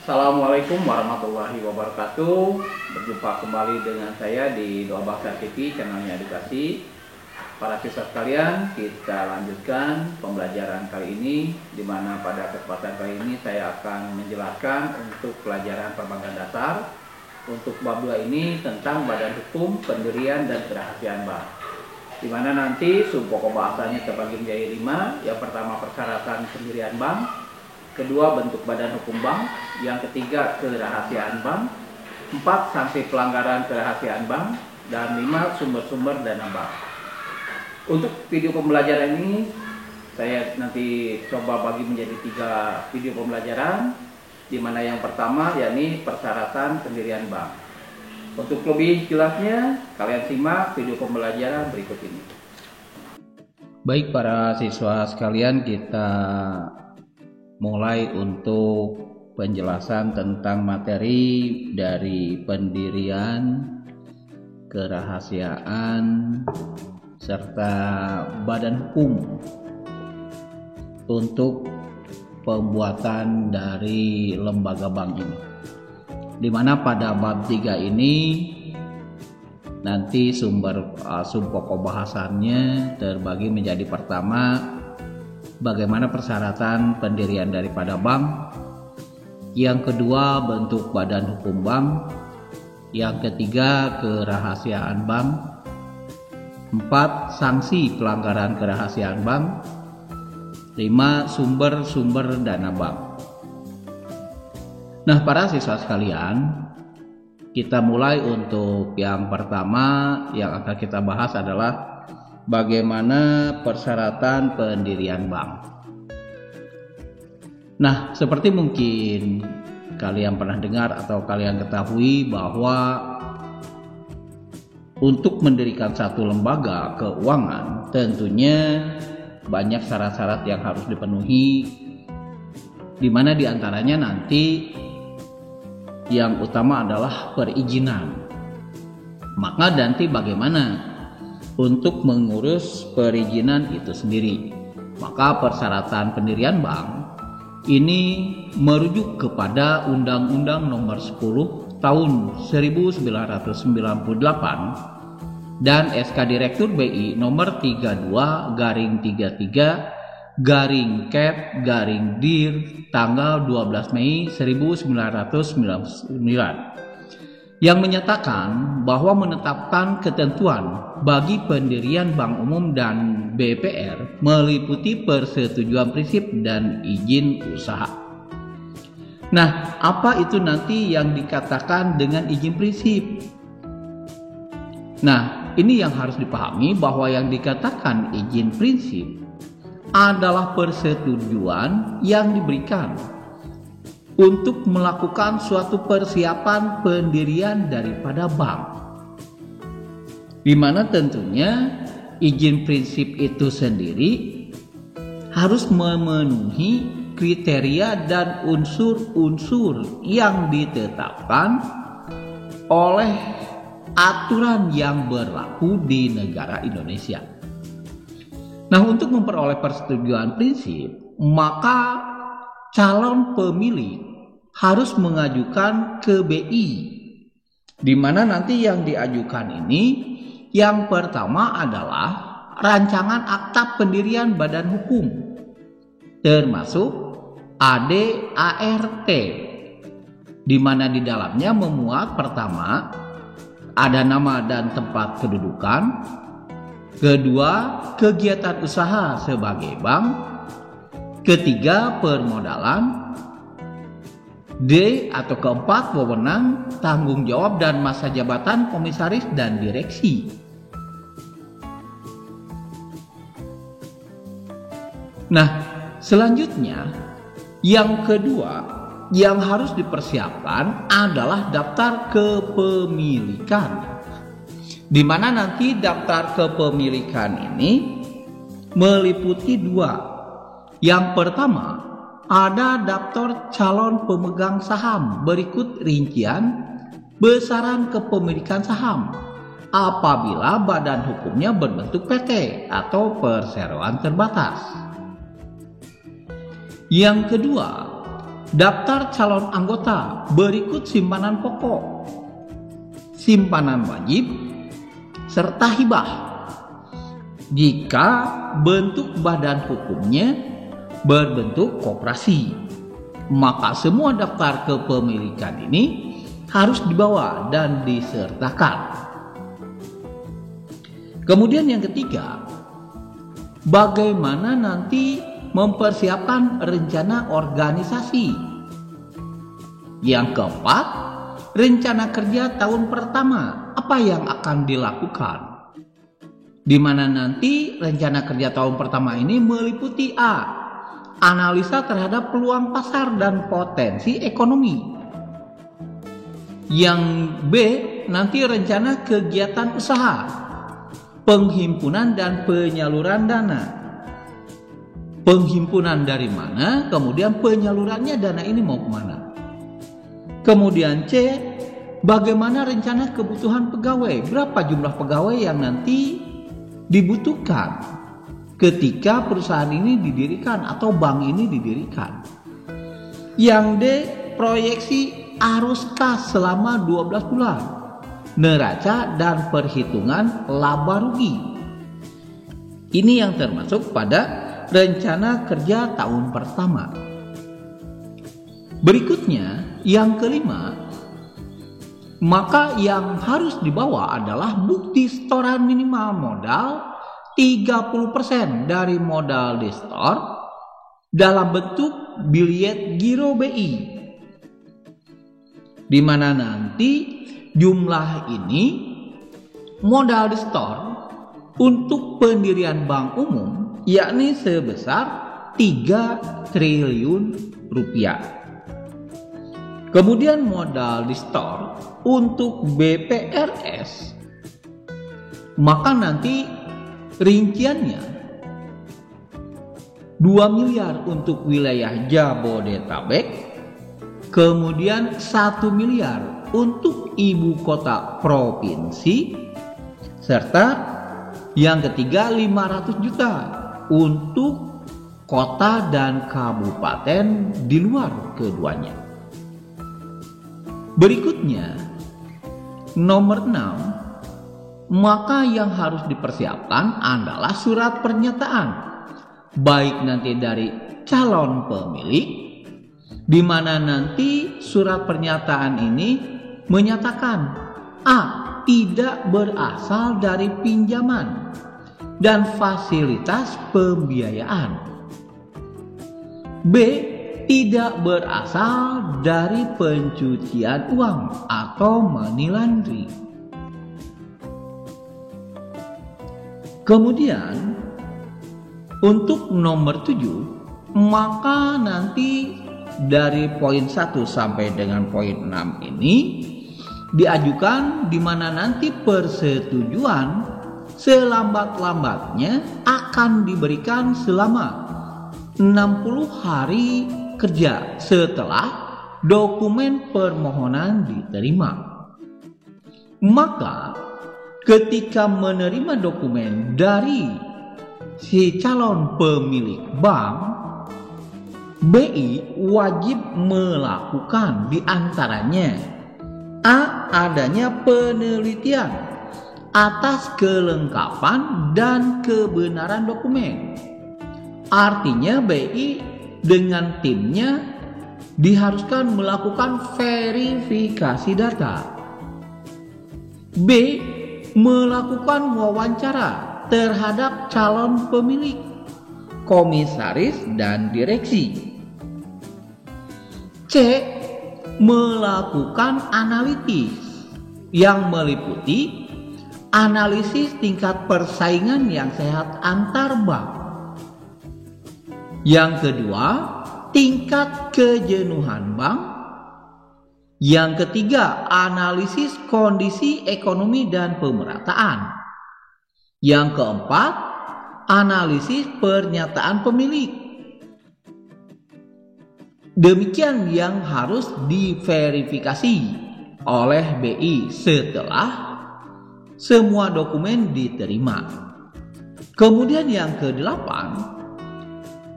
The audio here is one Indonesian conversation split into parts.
Assalamualaikum warahmatullahi wabarakatuh. Berjumpa kembali dengan saya di Doa Baksa TV, channelnya edukasi. Para siswa sekalian, kita lanjutkan pembelajaran kali ini, di mana pada kesempatan kali ini saya akan menjelaskan untuk pelajaran perbankan dasar. Untuk bab 2 ini tentang badan hukum, pendirian, dan kerahasiaan bank. Di mana nanti sub-pokok bahasanya terbagi menjadi 5. Yang pertama, persyaratan pendirian bank. Kedua, bentuk badan hukum bank. Yang ketiga, kerahasiaan bank. 4, sanksi pelanggaran kerahasiaan bank. Dan 5, sumber-sumber dana bank. Untuk video pembelajaran ini saya nanti coba bagi menjadi 3 video pembelajaran, di mana yang pertama yakni persyaratan pendirian bank. Untuk lebih jelasnya, kalian simak video pembelajaran berikut ini. Baik para siswa sekalian, kita mulai untuk penjelasan tentang materi dari pendirian, kerahasiaan, serta badan hukum untuk pembuatan dari lembaga bank ini. Di mana pada bab 3 ini nanti sub pokok bahasannya terbagi menjadi pertama, bagaimana persyaratan pendirian daripada bank. Yang kedua, bentuk badan hukum bank. Yang ketiga, kerahasiaan bank. 4, sanksi pelanggaran kerahasiaan bank. 5, sumber-sumber dana bank. Nah, para siswa sekalian, kita mulai untuk yang pertama yang akan kita bahas adalah bagaimana persyaratan pendirian bank. Nah, seperti mungkin kalian pernah dengar atau kalian ketahui bahwa untuk mendirikan satu lembaga keuangan tentunya banyak syarat-syarat yang harus dipenuhi, di mana diantaranya nanti yang utama adalah perizinan. Maka nanti bagaimana untuk mengurus perizinan itu sendiri. Maka persyaratan pendirian bank ini merujuk kepada Undang-Undang Nomor 10 Tahun 1998 dan SK Direktur BI Nomor 32/33/Kep/Dir tanggal 12 Mei 1999 yang menyatakan bahwa menetapkan ketentuan bagi pendirian bank umum dan BPR meliputi persetujuan prinsip dan izin usaha. Nah, apa itu nanti yang dikatakan dengan izin prinsip? Nah, ini yang harus dipahami bahwa yang dikatakan izin prinsip adalah persetujuan yang diberikan untuk melakukan suatu persiapan pendirian daripada bank, di mana tentunya izin prinsip itu sendiri harus memenuhi kriteria dan unsur-unsur yang ditetapkan oleh aturan yang berlaku di negara Indonesia. Nah, untuk memperoleh persetujuan prinsip, maka calon pemilik harus mengajukan ke BI, di mana nanti yang diajukan ini yang pertama adalah rancangan akta pendirian badan hukum, termasuk ADART, di mana di dalamnya memuat pertama ada nama dan tempat kedudukan, kedua kegiatan usaha sebagai bank, ketiga permodalan, D atau keempat wewenang, tanggung jawab dan masa jabatan komisaris dan direksi. Nah, selanjutnya yang kedua yang harus dipersiapkan adalah daftar kepemilikan, di mana nanti daftar kepemilikan ini meliputi 2. Yang pertama, ada daftar calon pemegang saham, berikut rincian besaran kepemilikan saham apabila badan hukumnya berbentuk PT atau perseroan terbatas. Yang kedua, daftar calon anggota, berikut simpanan pokok, simpanan wajib, serta hibah. Jika bentuk badan hukumnya berbentuk koperasi, maka semua daftar kepemilikan ini harus dibawa dan disertakan. Kemudian yang ketiga, bagaimana nanti mempersiapkan rencana organisasi. Yang keempat, rencana kerja tahun pertama, apa yang akan dilakukan? Di mana nanti rencana kerja tahun pertama ini meliputi A, analisa terhadap peluang pasar dan potensi ekonomi. Yang B, nanti rencana kegiatan usaha, penghimpunan dan penyaluran dana. Penghimpunan dari mana, kemudian penyalurannya dana ini mau kemana. Kemudian C, bagaimana rencana kebutuhan pegawai, berapa jumlah pegawai yang nanti dibutuhkan ketika perusahaan ini didirikan atau bank ini didirikan. Yang D, proyeksi arus kas selama 12 bulan, neraca dan perhitungan laba rugi. Ini yang termasuk pada rencana kerja tahun pertama. Berikutnya, yang kelima, maka yang harus dibawa adalah bukti setoran minimal modal 30% dari modal di store dalam bentuk biljet giro BI, di mana nanti jumlah ini modal di store untuk pendirian bank umum yakni sebesar 3 triliun rupiah. Kemudian modal di store untuk BPRS, maka nanti rinciannya 2 miliar untuk wilayah Jabodetabek, kemudian 1 miliar untuk ibu kota provinsi, serta yang ketiga 500 juta untuk kota dan kabupaten di luar keduanya. Berikutnya, nomor 6, maka yang harus dipersiapkan adalah surat pernyataan, baik nanti dari calon pemilik, di mana nanti surat pernyataan ini menyatakan A, tidak berasal dari pinjaman dan fasilitas pembiayaan, B, tidak berasal dari pencucian uang atau money laundry. Kemudian untuk nomor 7, maka nanti dari poin 1 sampai dengan poin 6 ini diajukan, di mana nanti persetujuan selambat-lambatnya akan diberikan selama 60 hari kerja setelah dokumen permohonan diterima. Maka ketika menerima dokumen dari si calon pemilik bank, BI wajib melakukan di antaranya A, adanya penelitian atas kelengkapan dan kebenaran dokumen. Artinya BI dengan timnya diharuskan melakukan verifikasi data. B, melakukan wawancara terhadap calon pemilik, komisaris, dan direksi. C, melakukan analitis yang meliputi analisis tingkat persaingan yang sehat antar bank. Yang kedua, tingkat kejenuhan bank. Yang ketiga, analisis kondisi ekonomi dan pemerataan. Yang keempat, analisis pernyataan pemilik. Demikian yang harus diverifikasi oleh BI setelah semua dokumen diterima. Kemudian yang ke-8,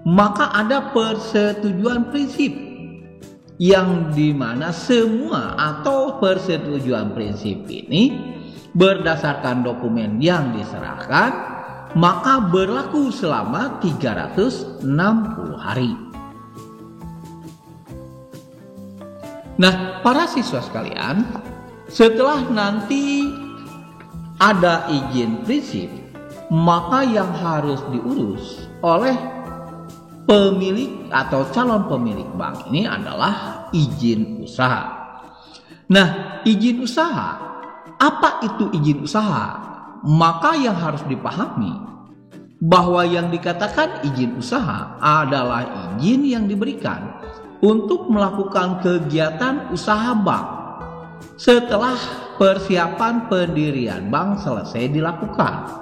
maka ada persetujuan prinsip yang dimana semua atau persetujuan prinsip ini berdasarkan dokumen yang diserahkan, maka berlaku selama 360 hari. Nah, para siswa sekalian, setelah nanti ada izin prinsip, maka yang harus diurus oleh pemilik atau calon pemilik bank ini adalah izin usaha. Nah, izin usaha, apa itu izin usaha? Maka yang harus dipahami bahwa yang dikatakan izin usaha adalah izin yang diberikan untuk melakukan kegiatan usaha bank setelah persiapan pendirian bank selesai dilakukan,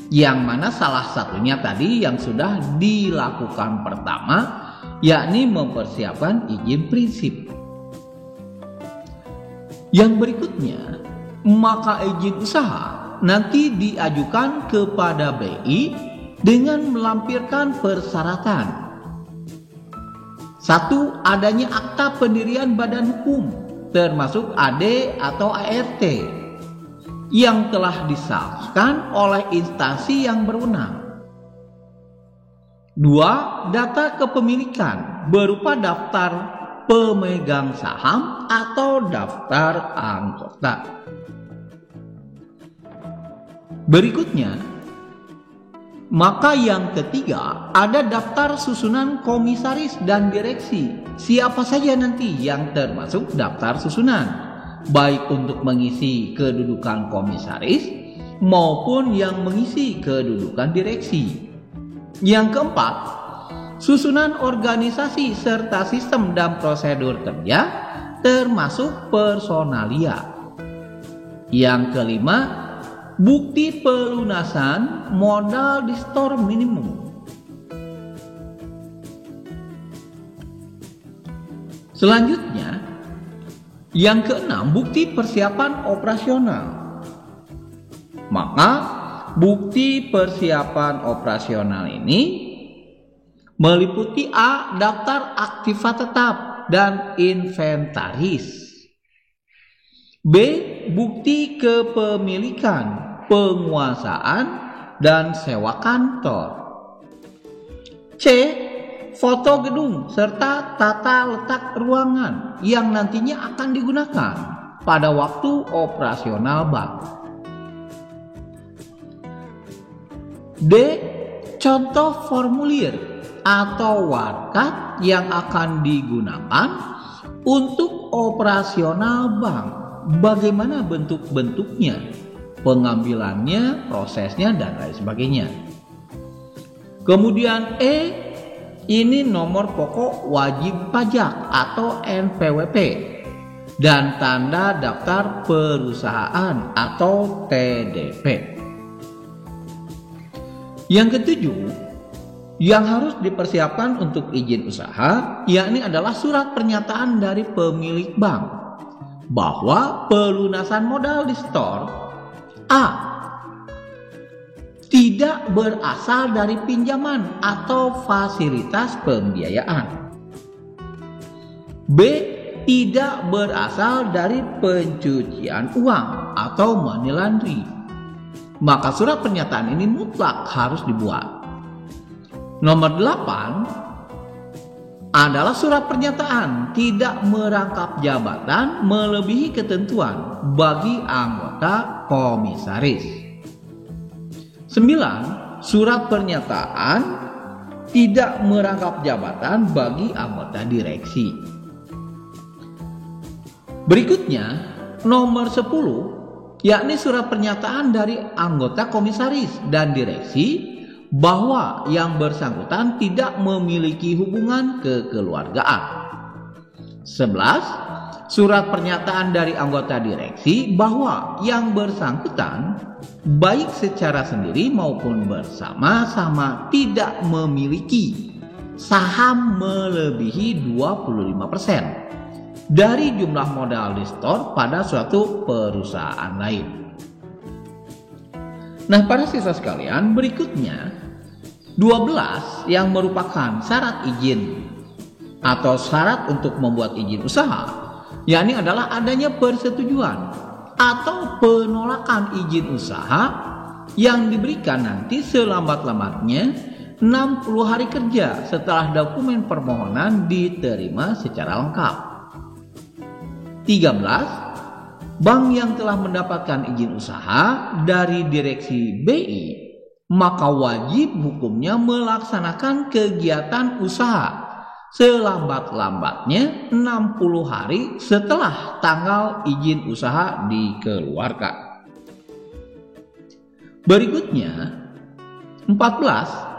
yang mana salah satunya tadi yang sudah dilakukan pertama, yakni mempersiapkan izin prinsip. Yang berikutnya, maka izin usaha nanti diajukan kepada BI dengan melampirkan persyaratan. 1. Adanya akta pendirian badan hukum, termasuk AD atau ART, yang telah disahkan oleh instansi yang berwenang. 2. Data kepemilikan berupa daftar pemegang saham atau daftar anggota. Berikutnya, maka yang ketiga, ada daftar susunan komisaris dan direksi. Siapa saja nanti yang termasuk daftar susunan, baik untuk mengisi kedudukan komisaris maupun yang mengisi kedudukan direksi. Yang keempat, susunan organisasi serta sistem dan prosedur kerja termasuk personalia. Yang kelima, bukti pelunasan modal di store minimum. Selanjutnya, yang keenam, bukti persiapan operasional. Maka, bukti persiapan operasional ini meliputi A. Daftar aktiva tetap dan inventaris. B. Bukti kepemilikan, penguasaan, dan sewa kantor. C. Foto gedung serta tata letak ruangan yang nantinya akan digunakan pada waktu operasional bank. D. Contoh formulir atau warkat yang akan digunakan untuk operasional bank. Bagaimana bentuk-bentuknya, pengambilannya, prosesnya, dan lain sebagainya. Kemudian E, ini nomor pokok wajib pajak atau NPWP dan tanda daftar perusahaan atau TDP. Yang ketujuh, yang harus dipersiapkan untuk izin usaha, yakni adalah surat pernyataan dari pemilik bank bahwa pelunasan modal di store A. tidak berasal dari pinjaman atau fasilitas pembiayaan. B. Tidak berasal dari pencucian uang atau money laundry. Maka surat pernyataan ini mutlak harus dibuat. Nomor 8 adalah surat pernyataan tidak merangkap jabatan melebihi ketentuan bagi anggota komisaris. 9. Surat pernyataan tidak merangkap jabatan bagi anggota direksi. Berikutnya, nomor 10, yakni surat pernyataan dari anggota komisaris dan direksi bahwa yang bersangkutan tidak memiliki hubungan kekeluargaan. 11. Surat pernyataan dari anggota direksi bahwa yang bersangkutan baik secara sendiri maupun bersama-sama tidak memiliki saham melebihi 25% dari jumlah modal di store pada suatu perusahaan lain. Nah, para siswa sekalian, berikutnya 12 yang merupakan syarat izin atau syarat untuk membuat izin usaha, yakni adalah adanya persetujuan atau penolakan izin usaha yang diberikan nanti selambat-lambatnya 60 hari kerja setelah dokumen permohonan diterima secara lengkap. 13. Bank yang telah mendapatkan izin usaha dari direksi BI, maka wajib hukumnya melaksanakan kegiatan usaha selambat-lambatnya 60 hari setelah tanggal izin usaha dikeluarkan. Berikutnya, 14.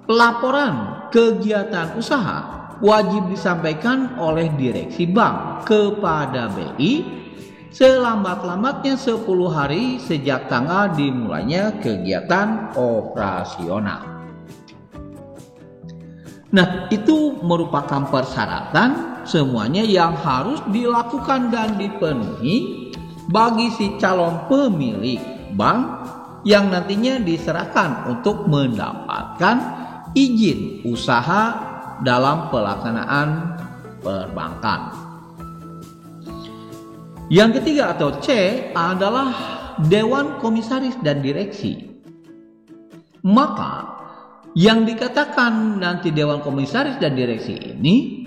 Laporan kegiatan usaha wajib disampaikan oleh direksi bank kepada BI selambat-lambatnya 10 hari sejak tanggal dimulainya kegiatan operasional. Nah, itu merupakan persyaratan semuanya yang harus dilakukan dan dipenuhi bagi si calon pemilik bank yang nantinya diserahkan untuk mendapatkan izin usaha dalam pelaksanaan perbankan. Yang ketiga atau C adalah Dewan Komisaris dan Direksi. Maka yang dikatakan nanti Dewan Komisaris dan Direksi ini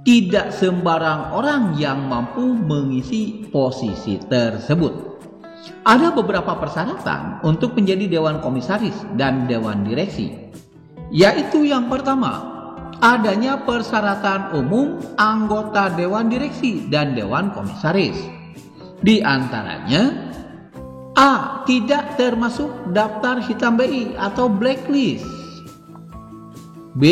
tidak sembarang orang yang mampu mengisi posisi tersebut. Ada beberapa persyaratan untuk menjadi Dewan Komisaris dan Dewan Direksi, yaitu yang pertama, adanya persyaratan umum anggota Dewan Direksi dan Dewan Komisaris. Di antaranya A. Tidak termasuk daftar hitam BI atau blacklist. B.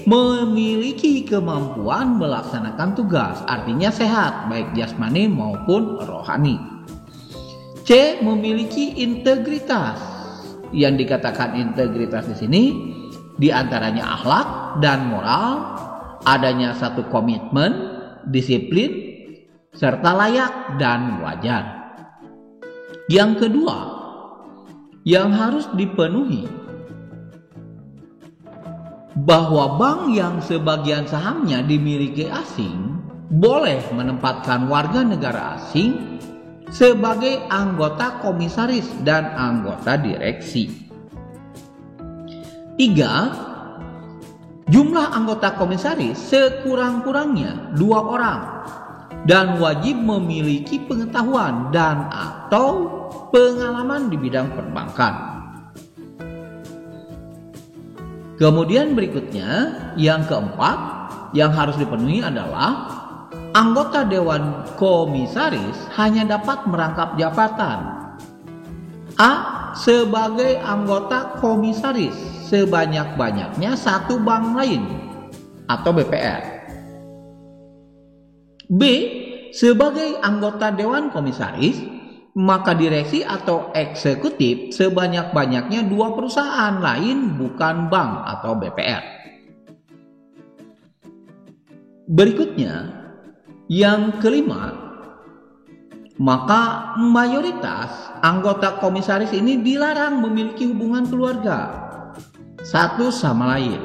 Memiliki kemampuan melaksanakan tugas, artinya sehat baik jasmani maupun rohani. C. Memiliki integritas. Yang dikatakan integritas di sini di antaranya akhlak dan moral, adanya satu komitmen, disiplin, serta layak dan wajar. Yang kedua, yang harus dipenuhi, bahwa bank yang sebagian sahamnya dimiliki asing boleh menempatkan warga negara asing sebagai anggota komisaris dan anggota direksi. 3. Jumlah anggota komisaris sekurang-kurangnya 2 orang dan wajib memiliki pengetahuan dan atau pengalaman di bidang perbankan. Kemudian berikutnya, yang keempat yang harus dipenuhi adalah anggota Dewan Komisaris hanya dapat merangkap jabatan. A. Sebagai anggota komisaris sebanyak-banyaknya satu bank lain atau BPR. B. Sebagai anggota Dewan Komisaris, maka direksi atau eksekutif sebanyak-banyaknya 2 perusahaan lain bukan bank atau BPR. Berikutnya, yang kelima, maka mayoritas anggota komisaris ini dilarang memiliki hubungan keluarga satu sama lain.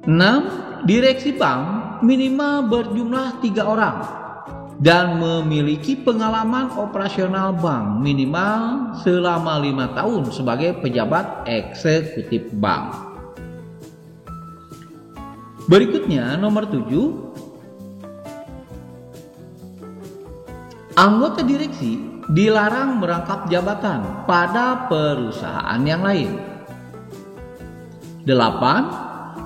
6. Direksi bank minimal berjumlah 3 orang dan memiliki pengalaman operasional bank minimal selama 5 tahun sebagai pejabat eksekutif bank. Berikutnya nomor 7, anggota direksi dilarang merangkap jabatan pada perusahaan yang lain. 8.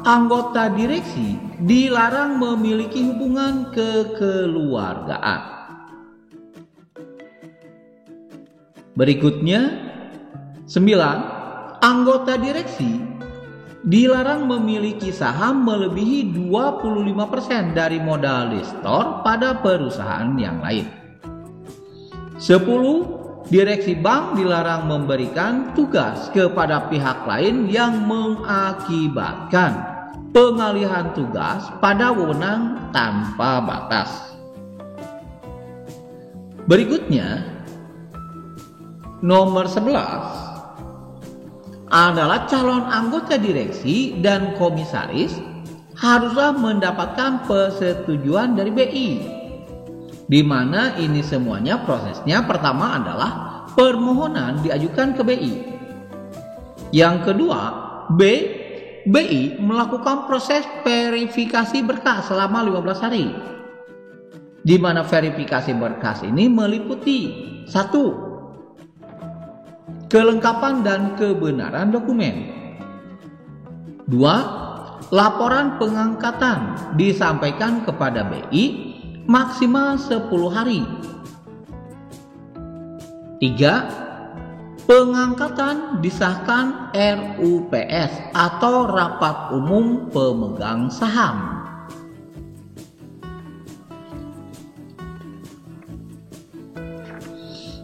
Anggota direksi dilarang memiliki hubungan kekeluargaan. Berikutnya 9. Anggota direksi dilarang memiliki saham melebihi 25% dari modal di store pada perusahaan yang lain. 10. Direksi bank dilarang memberikan tugas kepada pihak lain yang mengakibatkan pengalihan tugas pada wewenang tanpa batas. Berikutnya, nomor 11 adalah calon anggota direksi dan komisaris haruslah mendapatkan persetujuan dari BI. Di mana ini semuanya prosesnya pertama adalah permohonan diajukan ke BI. Yang kedua, BI melakukan proses verifikasi berkas selama 15 hari. Di mana verifikasi berkas ini meliputi 1. Kelengkapan dan kebenaran dokumen. 2. Laporan pengangkatan disampaikan kepada BI maksimal 10 hari. 3. Pengangkatan disahkan RUPS atau Rapat Umum Pemegang Saham.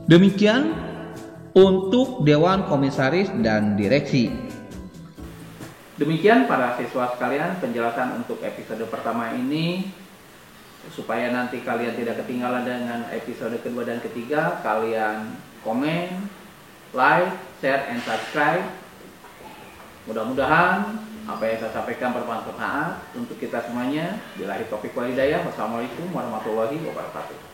Demikian untuk Dewan Komisaris dan Direksi. Demikian para siswa sekalian penjelasan untuk episode pertama ini. Supaya nanti kalian tidak ketinggalan dengan episode kedua dan ketiga, kalian komen, like, share, and subscribe. Mudah-mudahan apa yang saya sampaikan bermanfaat untuk kita semuanya. Billahi taufiq wal hidayah. Wassalamualaikum warahmatullahi wabarakatuh.